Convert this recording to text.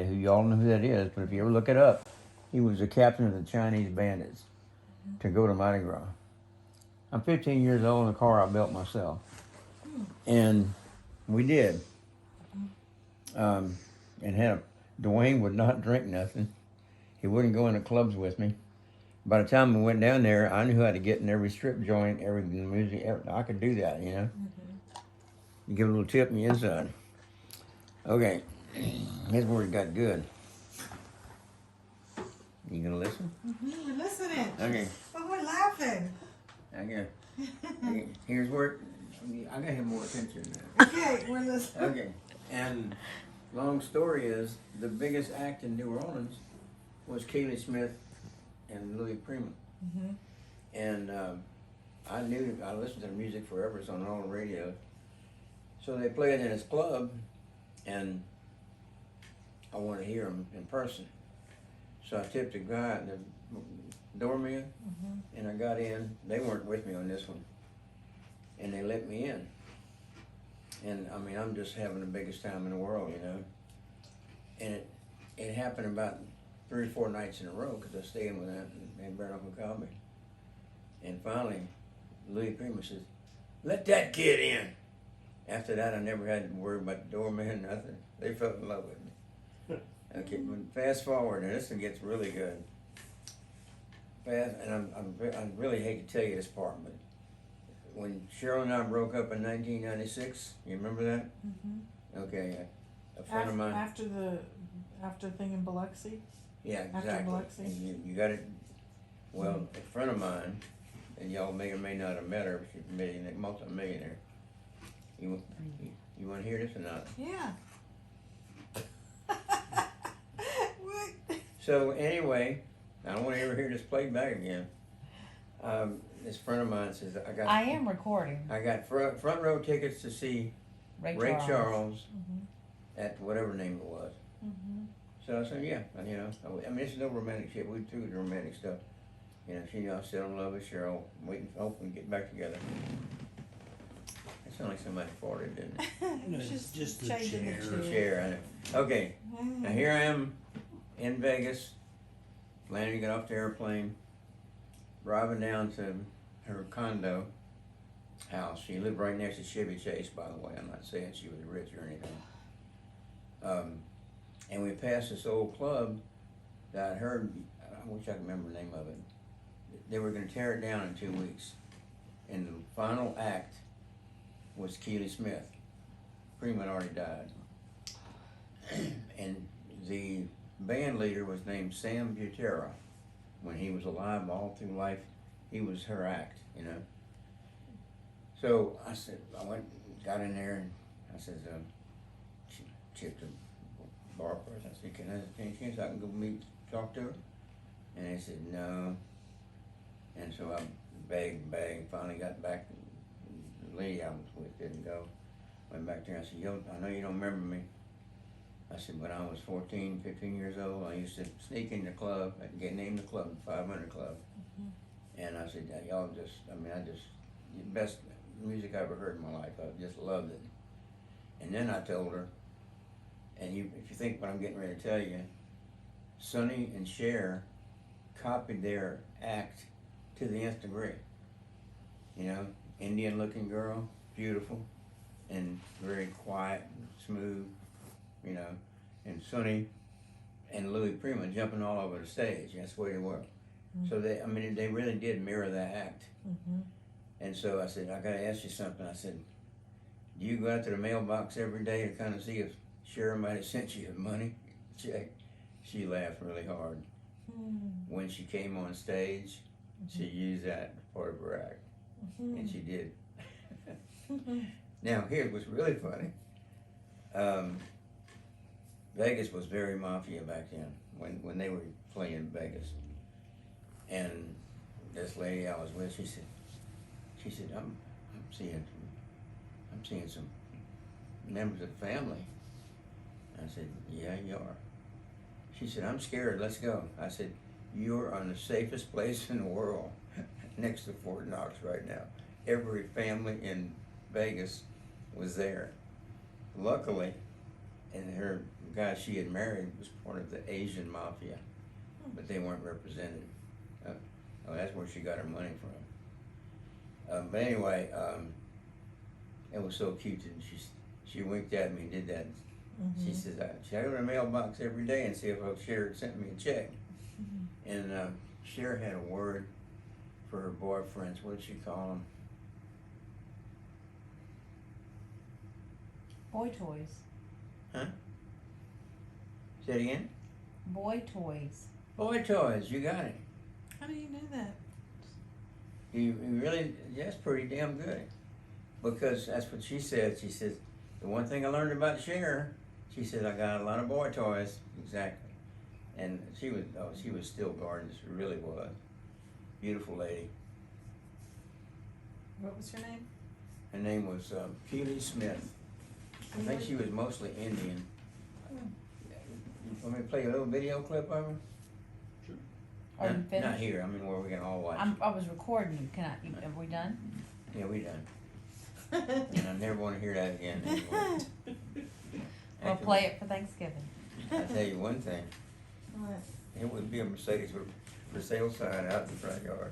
who y'all know who that is, but if you ever look it up, he was the captain of the Chinese bandits to go to Mardi Gras. I'm 15 years old in a car I built myself. And we did. And Dwayne would not drink nothing. He wouldn't go into clubs with me. By the time we went down there, I knew how to get in every strip joint, every music. I could do that, you know. You give a little tip in the inside. Okay, here's where it got good. You gonna listen? We're listening. Okay. But we're laughing. Okay. Here's where I gotta have more attention now. Okay, we're listening. Okay, and long story is the biggest act in New Orleans was Keely Smith and Louis Prima. And I listened to the music forever. It's on all the radio. So they played in his club, and I wanted to hear him in person. So I tipped the guy, the doorman, and I got in. They weren't with me on this one, and they let me in. And I mean, I'm just having the biggest time in the world, you know. And it happened about 3 or 4 nights in a row because I was staying with that and Bare Knuckle Cowboy. And finally, Louis Prima says, "Let that kid in." After that, I never had to worry about the doorman, nothing. They fell in love with me. Okay, fast forward, and this one gets really good. And I really hate to tell you this part, but when Cheryl and I broke up in 1996, you remember that? Okay, a friend of mine. After thing in Biloxi. Yeah, exactly. After Biloxi. And you got it. Well, a friend of mine, and y'all may or may not have met her, but she's a millionaire, multi-millionaire. You want to hear this or not? Yeah. What? So anyway, I don't want to ever hear this played back again. This friend of mine says, I am recording. I got front row tickets to see Ray Charles at whatever name it was. So I said, yeah, and, you know, I mean, it's no romantic shit. We do the romantic stuff. You know, she knew I was still in love with Cheryl, waiting for hope we get back together. It sounded like somebody farted, didn't it? It's just the changing chair. The chair, I know. Okay, now here I am in Vegas. Landon got off the airplane, driving down to her condo house. She lived right next to Chevy Chase, by the way. I'm not saying she was rich or anything. And we passed this old club that I'd heard, I wish I could remember the name of it. They were going to tear it down in 2 weeks. And the final act was Keely Smith. Prima had already died. And the band leader was named Sam Butera. When he was alive, all through life, he was her act, you know. So I said, got in there, and I said, she chipped a bar person. I said, can I any chance I can go talk to her? And they said, no. And so I begged, finally got back. The lady I was with didn't go. Went back there, I said, yo, I know you don't remember me. I said, when I was 14, 15 years old, I used to sneak in the club, I'd get named the club, 500 Club. And I said, y'all the best music I ever heard in my life. I just loved it. And then I told her, and if you think what I'm getting ready to tell you, Sonny and Cher copied their act to the nth degree. You know, Indian looking girl, beautiful, and very quiet and smooth, you know, and Sonny and Louis Prima jumping all over the stage. That's the way they were. So they really did mirror that act. And so I said, I gotta ask you something. I said, do you go out to the mailbox every day to kind of see if Cher might have sent you money? She laughed really hard. When she came on stage, she used that as part of her act. And she did. Now, here's what's really funny. Vegas was very mafia back then, when they were playing in Vegas. And this lady I was with, she said, I'm seeing some members of the family. I said, yeah, you are. She said, I'm scared, let's go. I said, you're on the safest place in the world, next to Fort Knox right now. Every family in Vegas was there. Luckily, and her guy she had married was part of the Asian mafia, but they weren't represented. Oh, that's where she got her money from. But anyway, it was so cute, and she winked at me and did that. She says, I check in the mailbox every day and see if Cher had sent me a check. And Cher had a word for her boyfriends. What did she call them? Boy toys. Huh? Say it again? Boy toys. Boy toys, you got it. How do you know that? You really, that's pretty damn good. Because that's what she said. She says, the one thing I learned about Cher, she said, I got a lot of boy toys. Exactly. And she was still gorgeous. She really was. Beautiful lady. What was her name? Her name was Keely Smith. I think she was mostly Indian. Want me to play a little video clip of her? Are you finished? Not here, I mean where we can all watch. I was recording you. Are we done? Yeah, we done. And I never wanna hear that again anymore. We'll Actually, play it for Thanksgiving. I'll tell you one thing, What? it would be a Mercedes for sale sign out in the front yard.